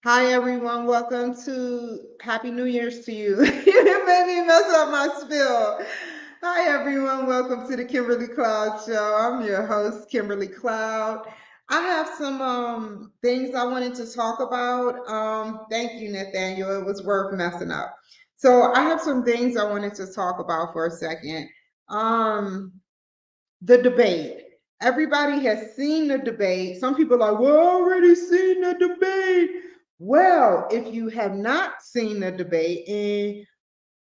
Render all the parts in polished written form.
Hi everyone, welcome to Happy New Year's to you. You made me mess up my spill. Hi everyone, welcome to the Kimberly Cloud Show. I'm your host, Kimberly Cloud. I have some things I wanted to talk about. Thank you, Nathaniel. It was worth messing up. So I have some things I wanted to talk about for a second. Um, the debate. Everybody has seen the debate. Some people are like, well, already seen the debate. Well, if you have not seen the debate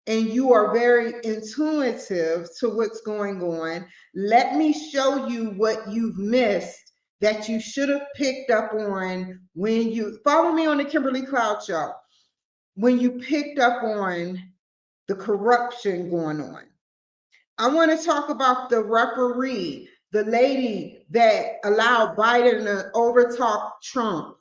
and you are very intuitive to what's going on, let me show you what you've missed that you should have picked up on when you follow me on the Kimberly Cloud Show. When you picked up on the corruption going on. I want to talk about the referee, the lady that allowed Biden to overtalk Trump,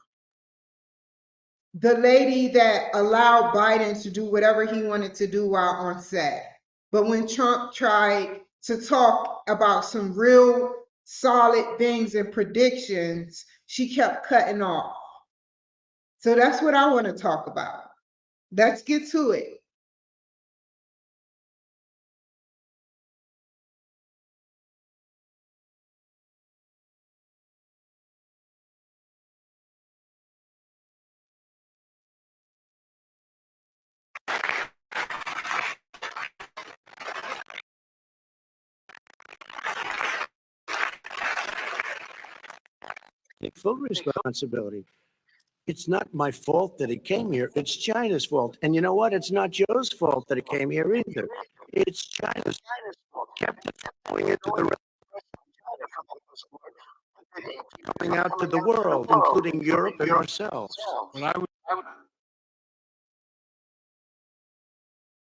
the lady that allowed Biden to do whatever he wanted to do while on set. But when Trump tried to talk about some real solid things and predictions, she kept cutting off. So that's what I want to talk about. Let's get to it. Take full responsibility. It's not my fault that it came here. It's China's fault. And you know what? It's not Joe's fault that it came here either. It's China's fault. Kept it going into the rest going out to the world, including Europe and ourselves.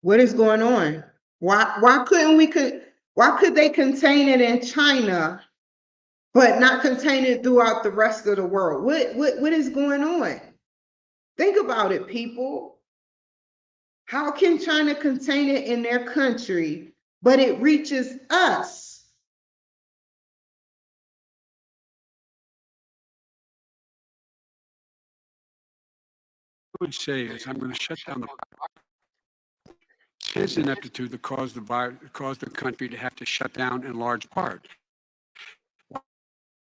What is going on? Why could they contain it in China but not contain it throughout the rest of the world? What is going on? Think about it, people. How can China contain it in their country, but it reaches us? Would say is I'm going to shut down the his ineptitude that caused the country to have to shut down in large part.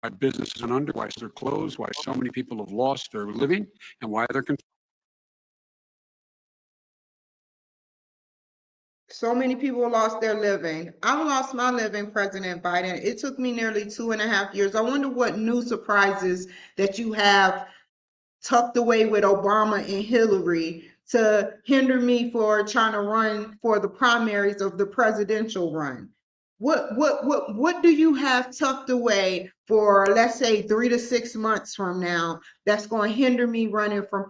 Why businesses are under, why they're closed, why so many people have lost their living, and why they're So many people lost their living. I lost my living, President Biden. It took me nearly 2.5 years. I wonder what new surprises that you have tucked away with Obama and Hillary to hinder me for trying to run for the primaries of the presidential run. What do you have tucked away for, let's say, 3 to 6 months from now that's going to hinder me running for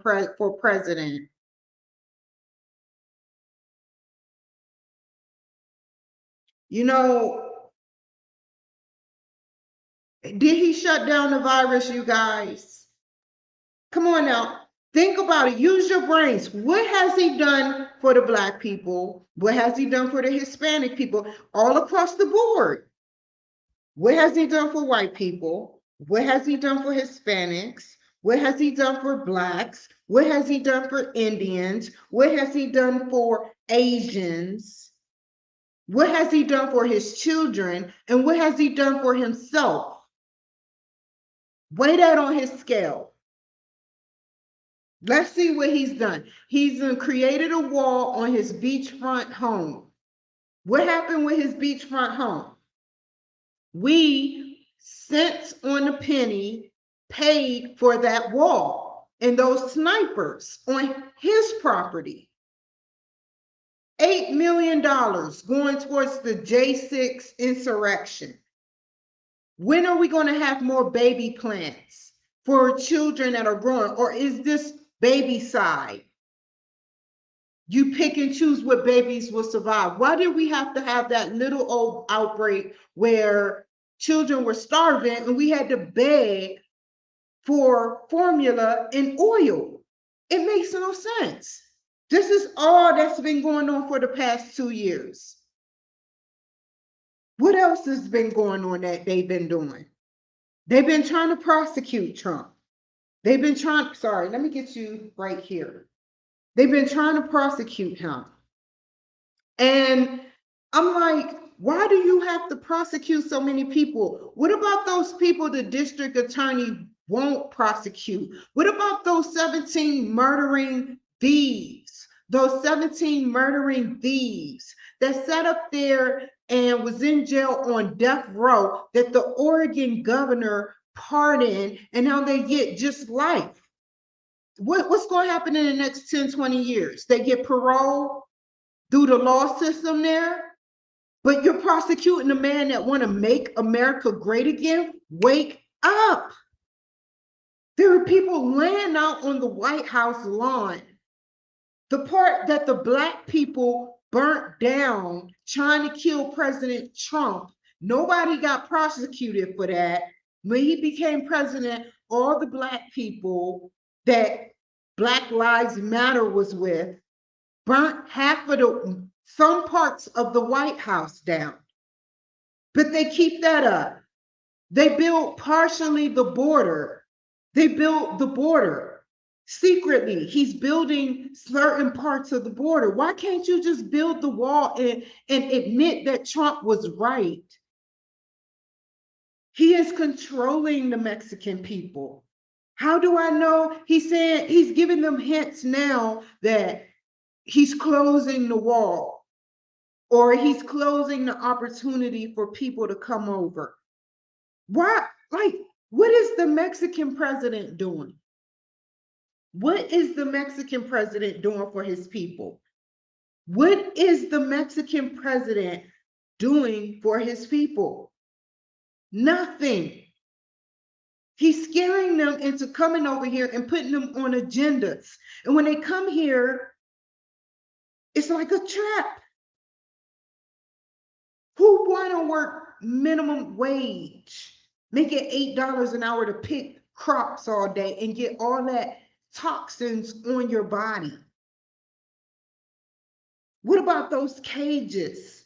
president? You know, did he shut down the virus, you guys? Come on now. Think about it. Use your brains. What has he done for the Black people? What has he done for the Hispanic people? All across the board. What has he done for white people? What has he done for Hispanics? What has he done for Blacks? What has he done for Indians? What has he done for Asians? What has he done for his children? And what has he done for himself? Weigh that on his scale. Let's see what he's done. He's created a wall on his beachfront home. What happened with his beachfront home? We, cents on the penny, paid for that wall and those snipers on his property. $8 million going towards the J6 insurrection. When are we going to have more baby plants for children that are growing? Or is this baby side? You pick and choose what babies will survive. Why did we have to have that little old outbreak where children were starving and we had to beg for formula and oil? It makes no sense. This is all that's been going on for the past 2 years. What else has been going on that they've been doing? They've been trying to prosecute Trump. They've been trying, sorry, let me get you right here. They've been trying to prosecute him. And I'm like, why do you have to prosecute so many people? What about those people the district attorney won't prosecute? What about those 17 murdering thieves? Those 17 murdering thieves that sat up there and was in jail on death row that the Oregon governor pardoned, and now they get just life. What's going to happen in the next 10, 20 years? They get parole through the law system there, but you're prosecuting a man that want to make America great again. Wake up. There are people laying out on the White House lawn. The part that the Black people burnt down trying to kill President Trump, nobody got prosecuted for that. When he became president, all the Black people that Black Lives Matter was with burnt half of some parts of the White House down. But they keep that up. They built partially the border. They built the border secretly. He's building certain parts of the border. Why can't you just build the wall and admit that Trump was right? He is controlling the Mexican people. How do I know? He's saying he's giving them hints now that he's closing the wall, or he's closing the opportunity for people to come over. Why? Like, what is the Mexican president doing? What is the Mexican president doing for his people? What is the Mexican president doing for his people? Nothing. He's scaring them into coming over here and putting them on agendas. And when they come here, it's like a trap. Who want to work minimum wage, make it $8 an hour to pick crops all day and get all that toxins on your body? What about those cages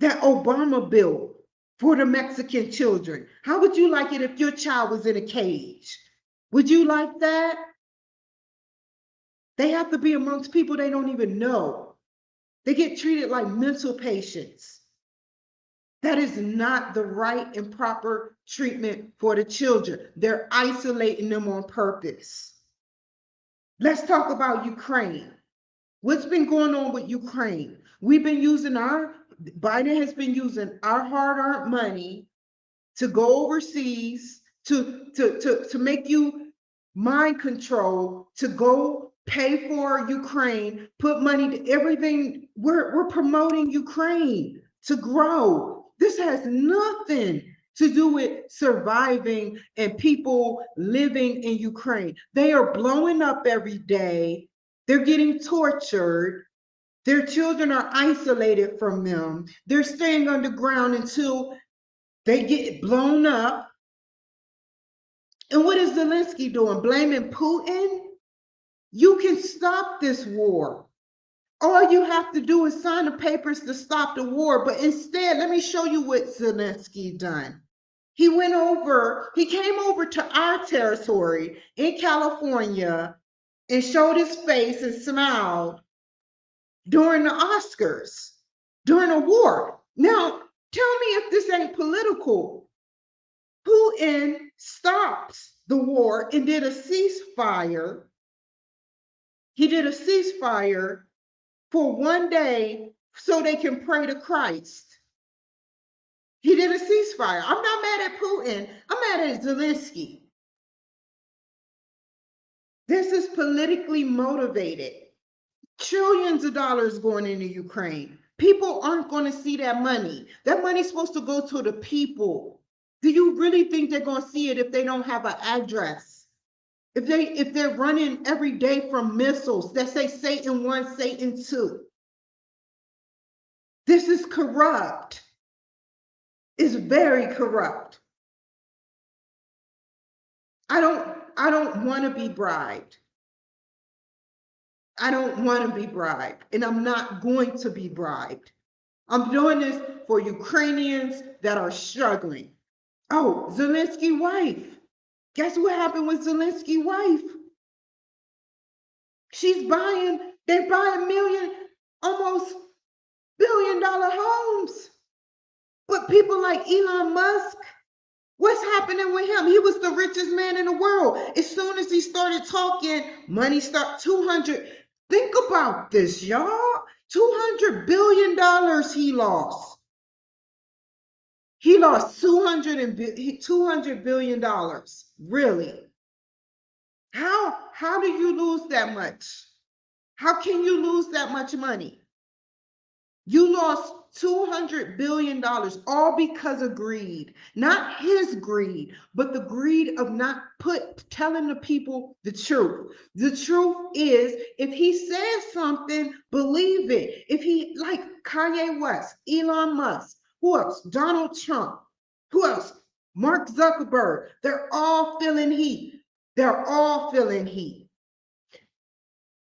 that Obama built for the Mexican children? How would you like it if your child was in a cage? Would you like that? They have to be amongst people they don't even know. They get treated like mental patients. That is not the right and proper treatment for the children. They're isolating them on purpose. Let's talk about Ukraine. What's been going on with Ukraine? Biden has been using our hard-earned money to go overseas, to make you mind control, to go pay for Ukraine, put money to everything. We're promoting Ukraine to grow. This has nothing to do with surviving and people living in Ukraine. They are blowing up every day. They're getting tortured. Their children are isolated from them. They're staying underground until they get blown up. And what is Zelensky doing? Blaming Putin? You can stop this war. All you have to do is sign the papers to stop the war. But instead, let me show you what Zelensky done. He came over to our territory in California and showed his face and smiled during the Oscars, during a war. Now, tell me if this ain't political. Putin stopped the war and did a ceasefire. He did a ceasefire for one day so they can pray to Christ. He did a ceasefire. I'm not mad at Putin. I'm mad at Zelensky. This is politically motivated. Trillions of dollars going into Ukraine. People aren't going to see that money. That money's supposed to go to the people. Do you really think they're going to see it if they don't have an address? If they're running every day from missiles that say Satan 1, Satan 2. This is corrupt. It's very corrupt. I don't want to be bribed. I don't want to be bribed, and I'm not going to be bribed. I'm doing this for Ukrainians that are struggling. Oh, Zelensky's wife. Guess what happened with Zelensky's wife? They're buying million, almost billion-dollar homes. But people like Elon Musk, what's happening with him? He was the richest man in the world. As soon as he started talking, money start 200. Think about this, y'all. $200 billion he lost. He lost $200 billion. Really? How do you lose that much? How can you lose that much money? You lost $200 billion all because of greed. Not his greed, but the greed of not telling the people the truth. The truth is, if he says something, believe it. If he, like Kanye West, Elon Musk, who else? Donald Trump, who else? Mark Zuckerberg, they're all feeling heat. They're all feeling heat.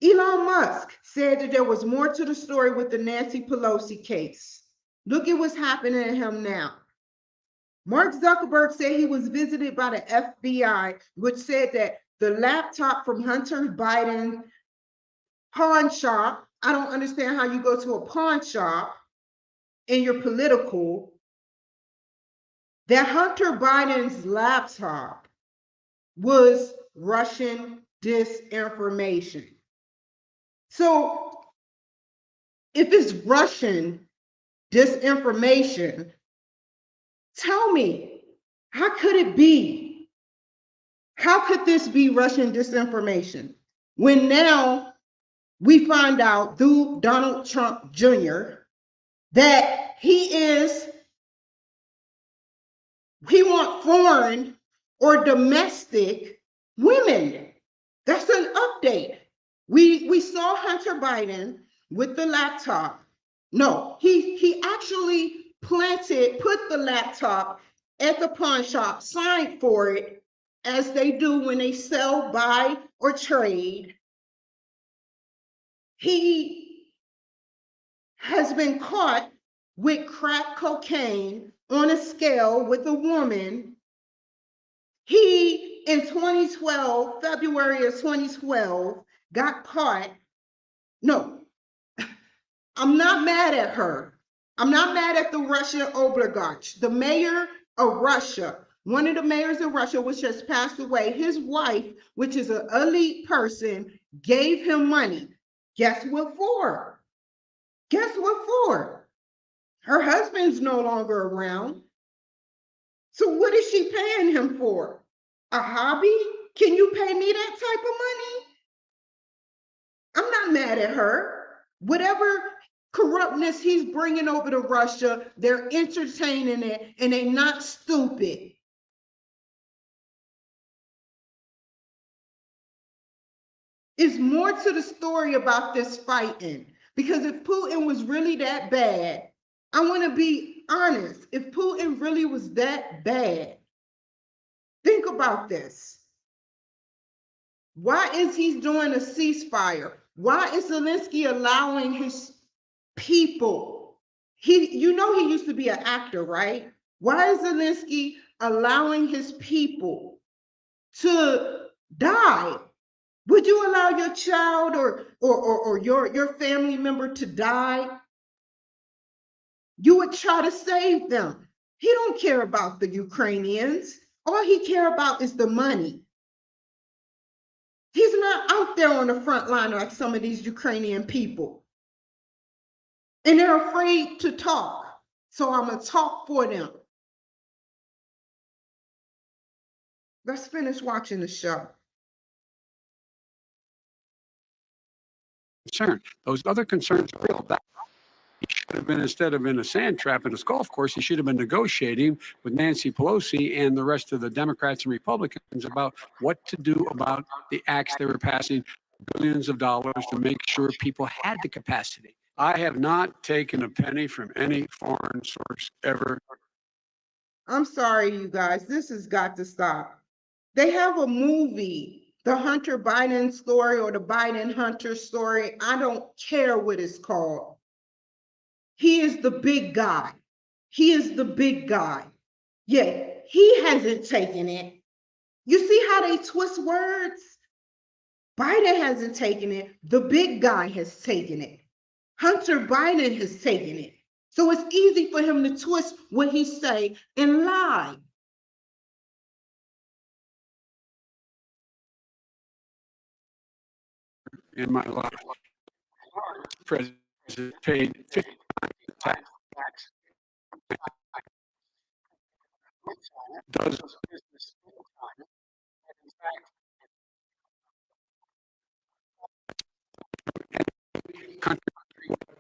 Elon Musk said that there was more to the story with the Nancy Pelosi case. Look at what's happening to him now. Mark Zuckerberg said he was visited by the FBI, which said that the laptop from Hunter Biden pawn shop, I don't understand how you go to a pawn shop and you're political, that Hunter Biden's laptop was Russian disinformation. So if it's Russian disinformation, tell me, how could it be? How could this be Russian disinformation? When now we find out through Donald Trump Jr. that he wants foreign or domestic women. That's an update. We saw Hunter Biden with the laptop. No, he actually put the laptop at the pawn shop, signed for it, as they do when they sell, buy, or trade. He has been caught with crack cocaine on a scale with a woman. He, in 2012, February of 2012, got caught. No, I'm not mad at her. I'm not mad at the Russian oligarchs. The mayor of Russia, one of the mayors of Russia, which just passed away, his wife, which is an elite person, gave him money. Guess what for? Guess what for? Her husband's no longer around. So what is she paying him for? A hobby? Can you pay me that type of money? I'm not mad at her. Whatever corruptness he's bringing over to Russia, they're entertaining it and they're not stupid. It's more to the story about this fighting, because if Putin was really that bad, I want to be honest, if Putin really was that bad, think about this. Why is he doing a ceasefire? Why is Zelensky allowing his people? He used to be an actor, right? Why is Zelensky allowing his people to die? Would you allow your child or your family member to die? You would try to save them. He don't care about the Ukrainians. All he care about is the money. He's not out there on the front line like some of these Ukrainian people. And they're afraid to talk. So I'm going to talk for them. Let's finish watching the show. Concern. Those other concerns are real. He should have been, instead of in a sand trap in a golf course, he should have been negotiating with Nancy Pelosi and the rest of the Democrats and Republicans about what to do about the acts they were passing, billions of dollars to make sure people had the capacity. I have not taken a penny from any foreign source ever. I'm sorry, you guys. This has got to stop. They have a movie, the Hunter Biden story or the Biden Hunter story. I don't care what it's called. He is the big guy. He is the big guy. Yeah, he hasn't taken it. You see how they twist words? Biden hasn't taken it. The big guy has taken it. Hunter Biden has taken it. So it's easy for him to twist what he say and lie. In my life, president paid 50 times the tax. Does country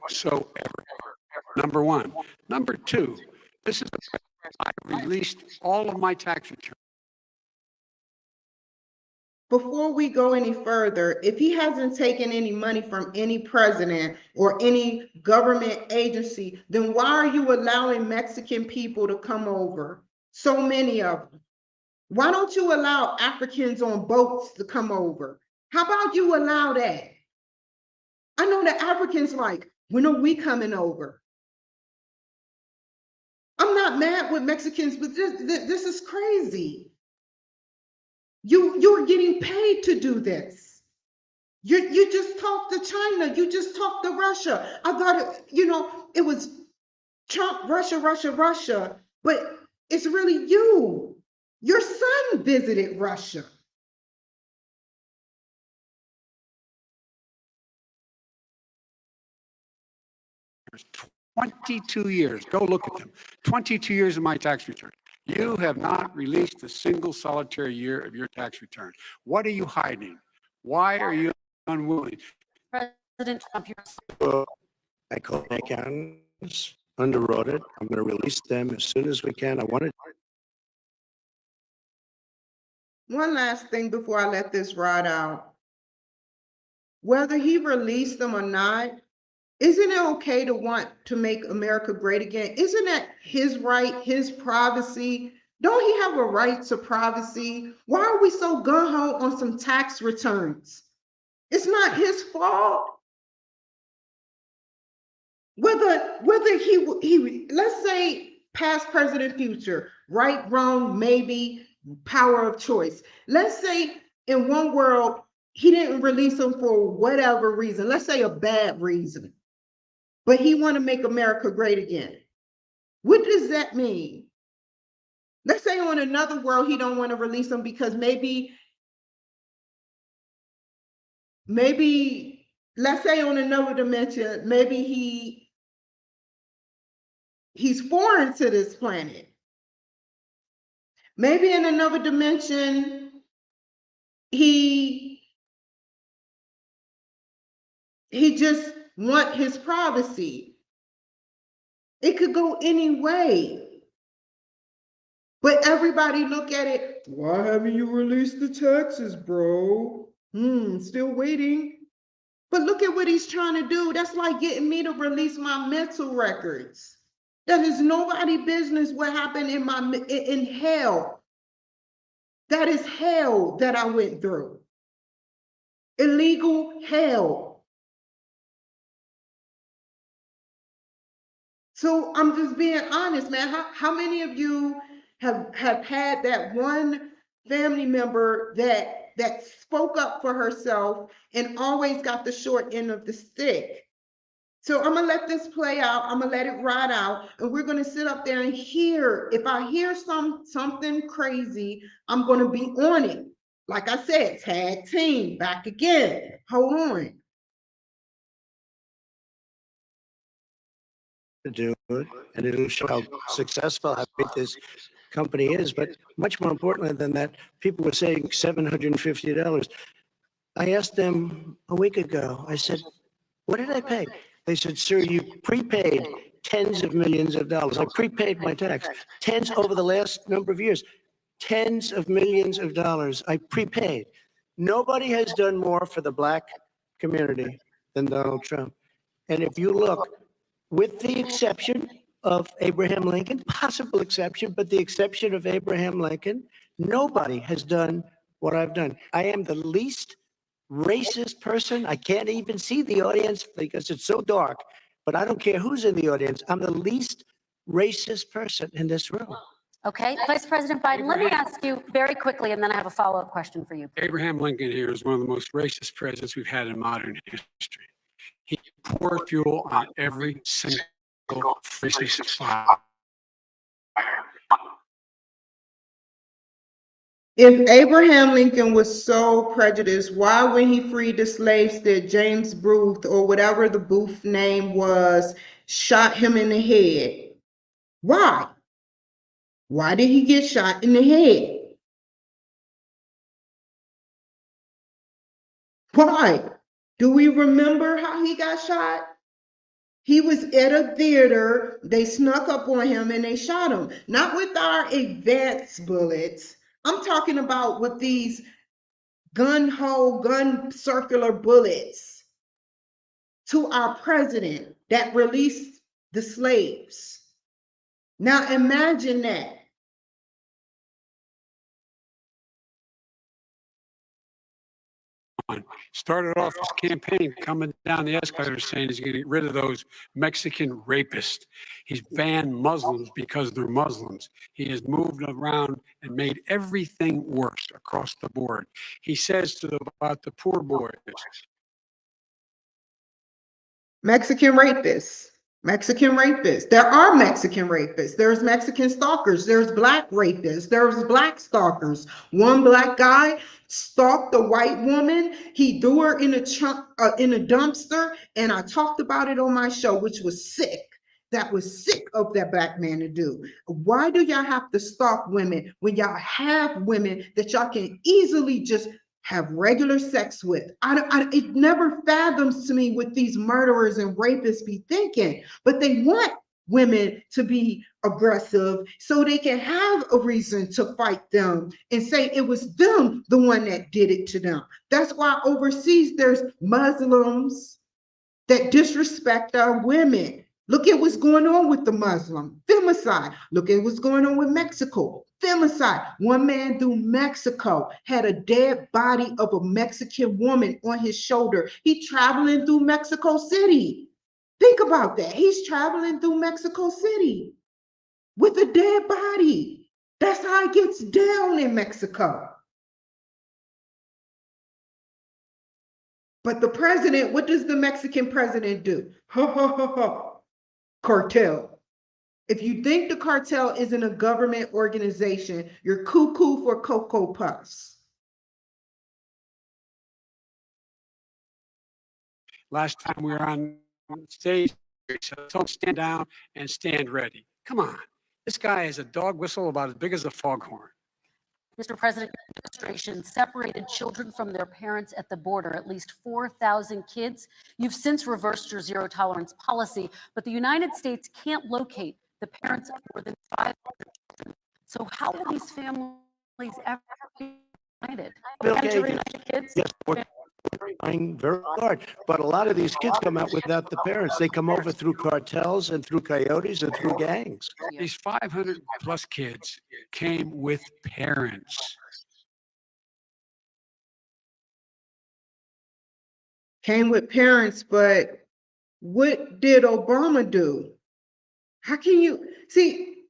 whatsoever. Number one. Number two, this is I released all of my tax returns. Before we go any further, if he hasn't taken any money from any president or any government agency, then why are you allowing Mexican people to come over? So many of them. Why don't you allow Africans on boats to come over? How about you allow that? I know the Africans like, when are we coming over? I'm not mad with Mexicans, but this is crazy. You're getting paid to do this. You just talked to China. You just talked to Russia. I thought it was Trump, Russia, but it's really you. Your son visited Russia. 22 years. Go look at them. 22 years of my tax return. You have not released a single solitary year of your tax return. What are you hiding? Why are you unwilling? President Trump, Well, I called my accountants, underwrote it. I'm going to release them as soon as we can. I wanted. One last thing before I let this ride out. Whether he released them or not, isn't it okay to want to make America great again? Isn't that his right, his privacy? Don't he have a right to privacy? Why are we so gung-ho on some tax returns? It's not his fault. Whether he let's say past, present, future, right, wrong, maybe, power of choice. Let's say in one world, he didn't release them for whatever reason. Let's say a bad reason. But he want to make America great again. What does that mean? Let's say on another world, he don't want to release them because maybe, let's say on another dimension, maybe he's foreign to this planet. Maybe in another dimension, he just want his privacy. It could go any way. But everybody look at it, why haven't you released the taxes, bro? Still waiting. But look at what he's trying to do. That's like getting me to release my mental records. That is nobody business what happened in hell. That is hell that I went through. Illegal hell. So I'm just being honest, man. How many of you have had that one family member that spoke up for herself and always got the short end of the stick? So I'm gonna let this play out. I'm gonna let it ride out, and we're gonna sit up there and hear. If I hear something crazy, I'm gonna be on it. Like I said, tag team, back again. Hold on. To do it, and it'll show how successful, how great this company is. But much more importantly than that, people were saying $750. I asked them a week ago, I said, what did I pay? They said, sir, you prepaid tens of millions of dollars. I prepaid my tax, tens over the last number of years, tens of millions of dollars I prepaid. Nobody has done more for the Black community than Donald Trump. And if you look, with the exception of Abraham Lincoln, possible exception, but the exception of Abraham Lincoln, nobody has done what I've done. I am the least racist person. I can't even see the audience because it's so dark, but I don't care who's in the audience. I'm the least racist person in this room. Okay, Vice President Biden, let me ask you very quickly, and then I have a follow-up question for you. Abraham Lincoln here is one of the most racist presidents we've had in modern history. He poured fuel on every single racist fire. If Abraham Lincoln was so prejudiced, why, when he freed the slaves, did James Booth, or whatever the Booth name was, shot him in the head? Why? Why did he get shot in the head? Why? Do we remember how he got shot? He was at a theater, they snuck up on him and they shot him. Not with our advanced bullets. I'm talking about with these gun circular bullets to our president that released the slaves. Now imagine that. Started off his campaign coming down the escalator saying he's going to get rid of those Mexican rapists. He's banned Muslims because they're Muslims. He has moved around and made everything worse across the board. He says about the poor boys. Mexican rapists. Mexican rapists. There are Mexican rapists. There's Mexican stalkers. There's black rapists. There's black stalkers. One black guy stalked a white woman. He threw her in a dumpster, and I talked about it on my show, which was sick. That was sick of that black man to do. Why do y'all have to stalk women when y'all have women that y'all can easily just have regular sex with? It never fathoms to me what these murderers and rapists be thinking, but they want women to be aggressive so they can have a reason to fight them and say it was them, the one that did it to them. That's why overseas there's Muslims that disrespect our women. Look at what's going on with the Muslim femicide. Look at what's going on with Mexico. Femicide. One man through Mexico had a dead body of a Mexican woman on his shoulder. He's traveling through Mexico City. Think about that. He's traveling through Mexico City with a dead body. That's how it gets down in Mexico. But the president, what does the Mexican president do? Ha ha ha ha. Cartel. If you think the cartel isn't a government organization, you're cuckoo for Cocoa Puffs. Last time we were on stage, so don't stand down and stand ready. Come on. This guy has a dog whistle about as big as a foghorn. Mr. President, your administration separated children from their parents at the border, at least 4,000 kids. You've since reversed your zero tolerance policy, but the United States can't locate the parents of more than 500 children. So how will these families ever be united? Bill Gates, Kids? yes, we're trying very hard, but a lot of these kids come out without the parents. They come over through cartels and through coyotes and through gangs. These 500 plus kids came with parents. Came with parents, but what did Obama do? How can you see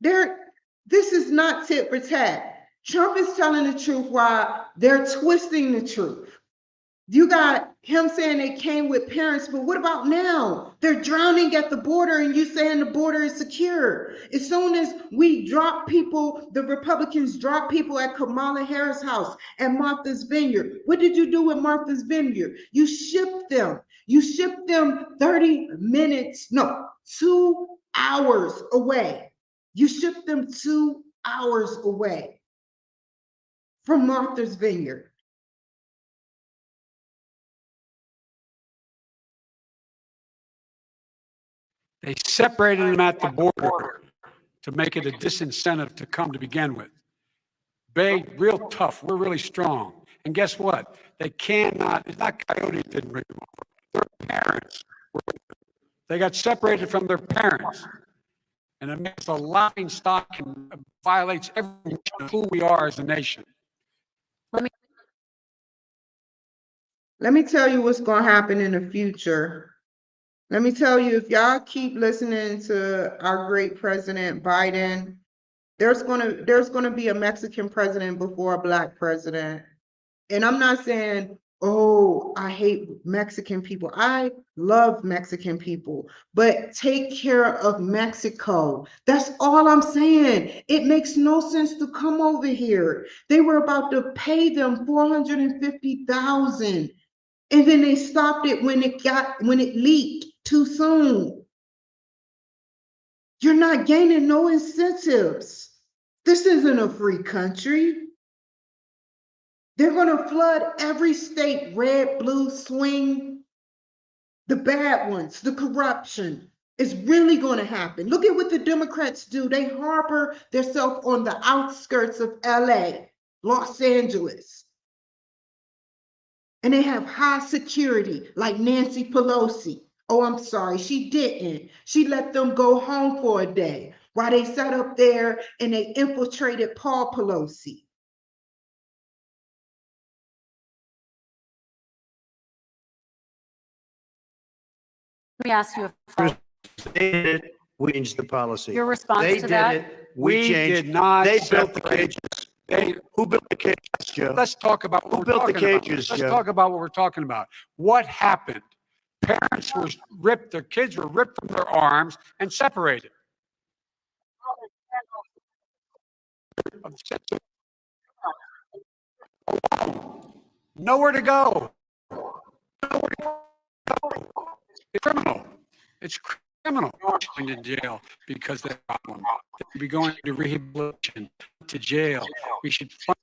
this is not tit for tat. Trump is telling the truth while they're twisting the truth. You got him saying they came with parents, but what about now? They're drowning at the border and you saying the border is secure. As soon as we drop people, the Republicans drop people at Kamala Harris' house and Martha's Vineyard. What did you do with Martha's Vineyard? You shipped them. You shipped them 30 minutes, no, 2 hours away. You shipped them 2 hours away from Martha's Vineyard. They separated them at the border to make it a disincentive to come to begin with. Bay, real tough. We're really strong. And guess what? They cannot, it's not coyotes didn't bring them over. Their parents were with them. They got separated from their parents. And it makes a laughing stock and violates everything of who we are as a nation. Let me tell you what's going to happen in the future. Let me tell you, if y'all keep listening to our great President Biden, There's gonna be a Mexican president before a black president. And I'm not saying, oh, I hate Mexican people. I love Mexican people, but take care of Mexico. That's all I'm saying. It makes no sense to come over here. They were about to pay them 450,000, and then they stopped it when it leaked too soon. You're not gaining no incentives. This isn't a free country. They're going to flood every state, red, blue, swing, the bad ones, the corruption. Is really going to happen. Look at what the Democrats do. They harbor themselves on the outskirts of LA, Los Angeles. And they have high security, like Nancy Pelosi. Oh, I'm sorry, she didn't. She let them go home for a day while they sat up there and they infiltrated Paul Pelosi. Let me ask you a They did it. We changed the policy. Your response They to did that? it. We We changed. did not They built the separate. cages. Who built the cages, Joe? Let's talk about Who what we're built the talking about. cages, Let's Joe? talk about what we're talking about. What happened? Parents were ripped, their kids were ripped from their arms and separated. Nowhere to go. It's criminal. It's criminal going to jail because they're a problem. They should be going to rehabilitation, to jail. We should fund.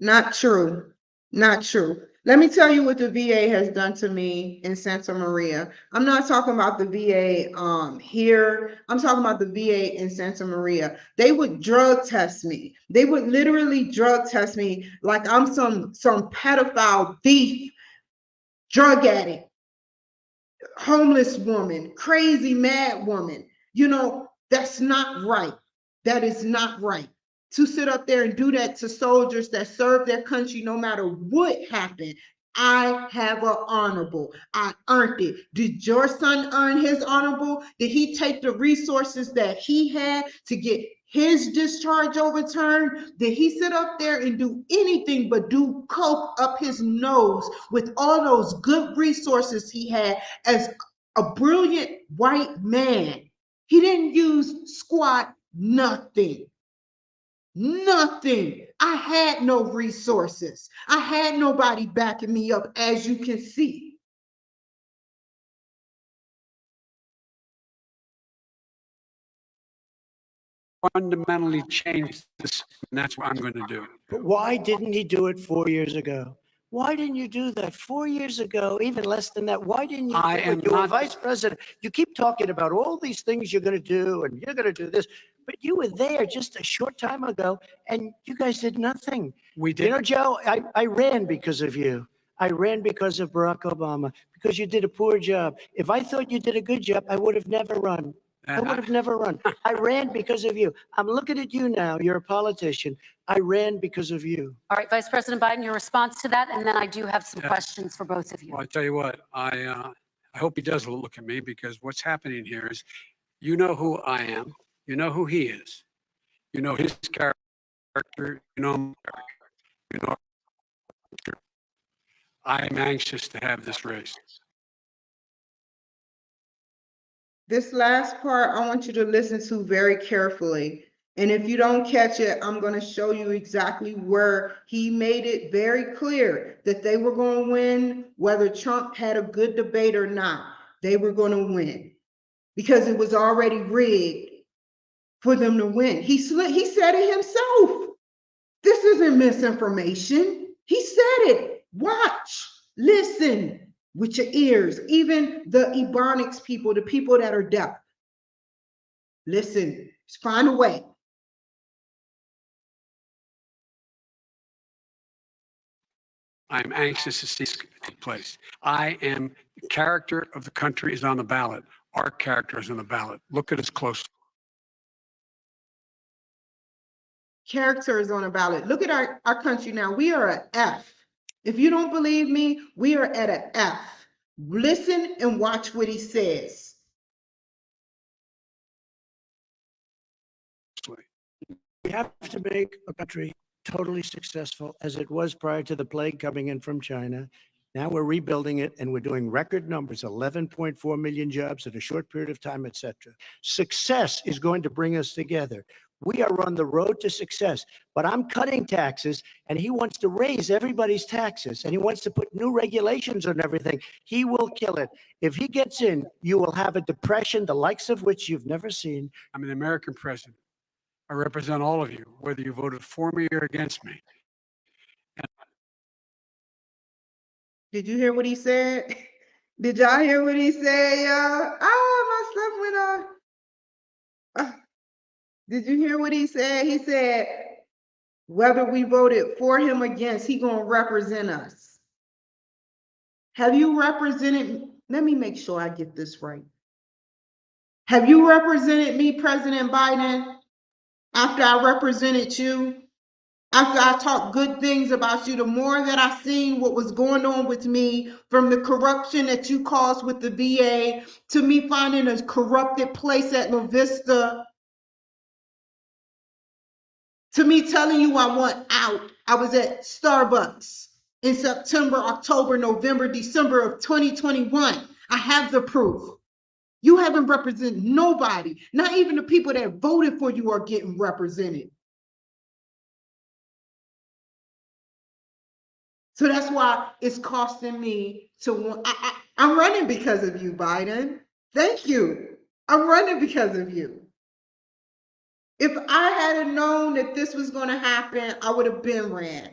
Not true. Not true. Let me tell you what the VA has done to me in Santa Maria. I'm not talking about the VA here. I'm talking about the VA in Santa Maria. They would drug test me. They would literally drug test me like I'm some pedophile thief, drug addict, homeless woman, crazy mad woman. You know, that's not right. That is not right. To sit up there and do that to soldiers that serve their country no matter what happened. I have an honorable. I earned it. Did your son earn his honorable? Did he take the resources that he had to get his discharge overturned? Did he sit up there and do anything but do coke up his nose with all those good resources he had as a brilliant white man? He didn't use squat nothing. Nothing. I had no resources. I had nobody backing me up, as you can see. Fundamentally change this, and that's what I'm going to do. But why didn't he do it 4 years ago? Why didn't you do that 4 years ago, even less than that? Why didn't you do I it? am You were not- vice president. You keep talking about all these things you're going to do and you're going to do this, but you were there just a short time ago and you guys did nothing. We You know, did. Joe, I ran because of you. I ran because of Barack Obama, because you did a poor job. If I thought you did a good job, I would have never run. I would have never run. I ran because of you. I'm looking at you now. You're a politician. I ran because of you. All right, Vice President Biden, your response to that, and then I do have some Yeah. questions for both of you. Well, I tell you what, I hope he does look at me, because what's happening here is, you know who I am, you know who he is, you know his character, you know my character, you know. I am anxious to have this race. This last part, I want you to listen to very carefully. And if you don't catch it, I'm going to show you exactly where he made it very clear that they were going to win, whether Trump had a good debate or not. They were going to win because it was already rigged for them to win. He said it himself. This isn't misinformation. He said it. Watch, listen with your ears, even the Ebonics people, the people that are deaf. Listen, find a way. I'm anxious to see this take place. The character of the country is on the ballot. Our character is on the ballot. Look at us closely. Character is on a ballot. Look at our country now. We are an F. If you don't believe me, we are at an F. Listen and watch what he says. We have to make a country totally successful as it was prior to the plague coming in from China. Now we're rebuilding it and we're doing record numbers, 11.4 million jobs in a short period of time, et cetera. Success is going to bring us together. We are on the road to success, but I'm cutting taxes and he wants to raise everybody's taxes and he wants to put new regulations on everything. He will kill it. If he gets in, you will have a depression, the likes of which you've never seen. I'm an American president. I represent all of you, whether you voted for me or against me. Did you hear what he said? Did y'all hear what he said, y'all? Oh, my stuff went off. Did you hear what he said? He said, whether we voted for him or against, he gonna represent us. Have you represented, let me make sure I get this right. Have you represented me, President Biden, after I represented you? After I talked good things about you, the more that I seen what was going on with me, from the corruption that you caused with the VA, to me finding a corrupted place at La Vista, to me telling you I want out. I was at Starbucks in September, October, November, December of 2021. I have the proof. You haven't represented nobody. Not even the people that voted for you are getting represented. So that's why it's costing me to, I'm running because of you, Biden. Thank you. I'm running because of you. If I had known that this was going to happen, I would have been ran.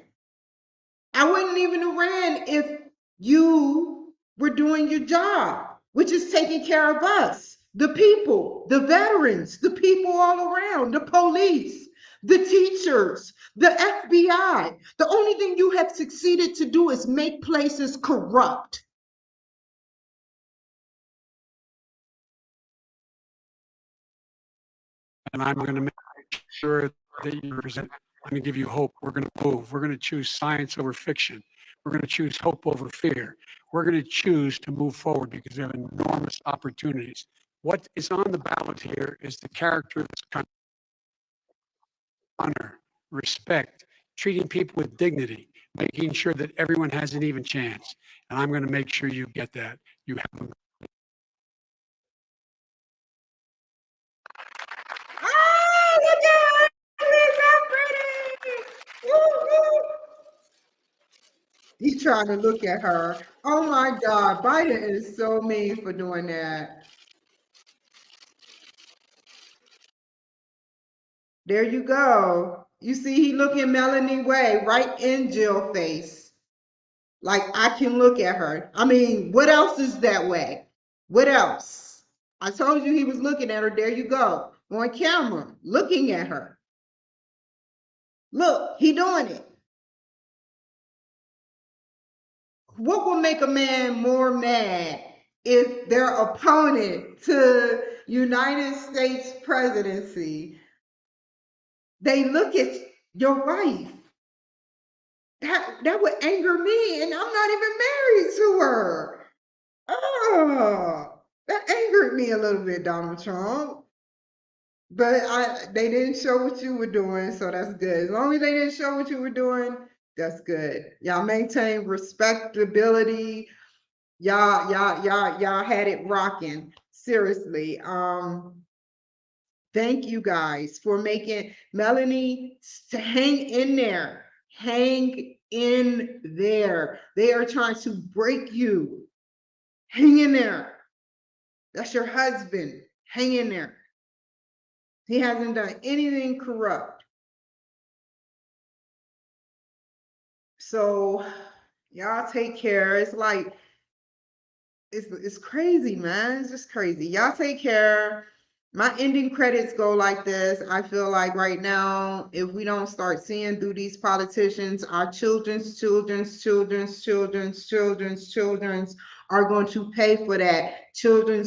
I wouldn't even have ran if you were doing your job, which is taking care of us, the people, the veterans, the people all around, the police, the teachers, the FBI. The only thing you have succeeded to do is make places corrupt. And I'm going to make sure that you represent. I'm going to give you hope. We're going to move. We're going to choose science over fiction. We're going to choose hope over fear. We're going to choose to move forward because we have enormous opportunities. What is on the ballot here is the character of this country. Honor, respect, treating people with dignity, making sure that everyone has an even chance. And I'm going to make sure you get that. You have them. Oh, look at her. She's so pretty. Woo, woo. He's trying to look at her. Oh my God, Biden is so mean for doing that. There you go. You see, he looking Melanie way, right in Jill face. Like I can look at her. I mean, what else is that way? What else? I told you he was looking at her. There you go. On camera, looking at her. Look, he doing it. What will make a man more mad if their opponent to United States presidency, they look at your wife? That would anger me, and I'm not even married to her. Oh, that angered me a little bit, Donald Trump. But they didn't show what you were doing, so that's good. As long as they didn't show what you were doing, that's good. Y'all maintain respectability. Y'all had it rocking. Seriously. Thank you guys for making Melanie to hang in there. Hang in there. They are trying to break you. Hang in there. That's your husband. Hang in there. He hasn't done anything corrupt. So y'all take care. It's like, it's crazy, man. It's just crazy. Y'all take care. My ending credits go like this. I feel like right now, if we don't start seeing through these politicians, our children's are going to pay for that. Children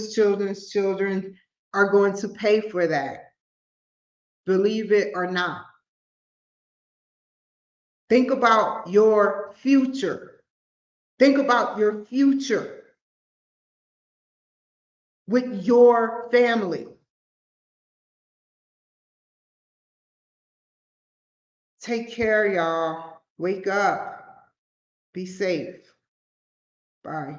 are going to pay for that. Believe it or not. Think about your future. Think about your future with your family. Take care, y'all. Wake up. Be safe. Bye.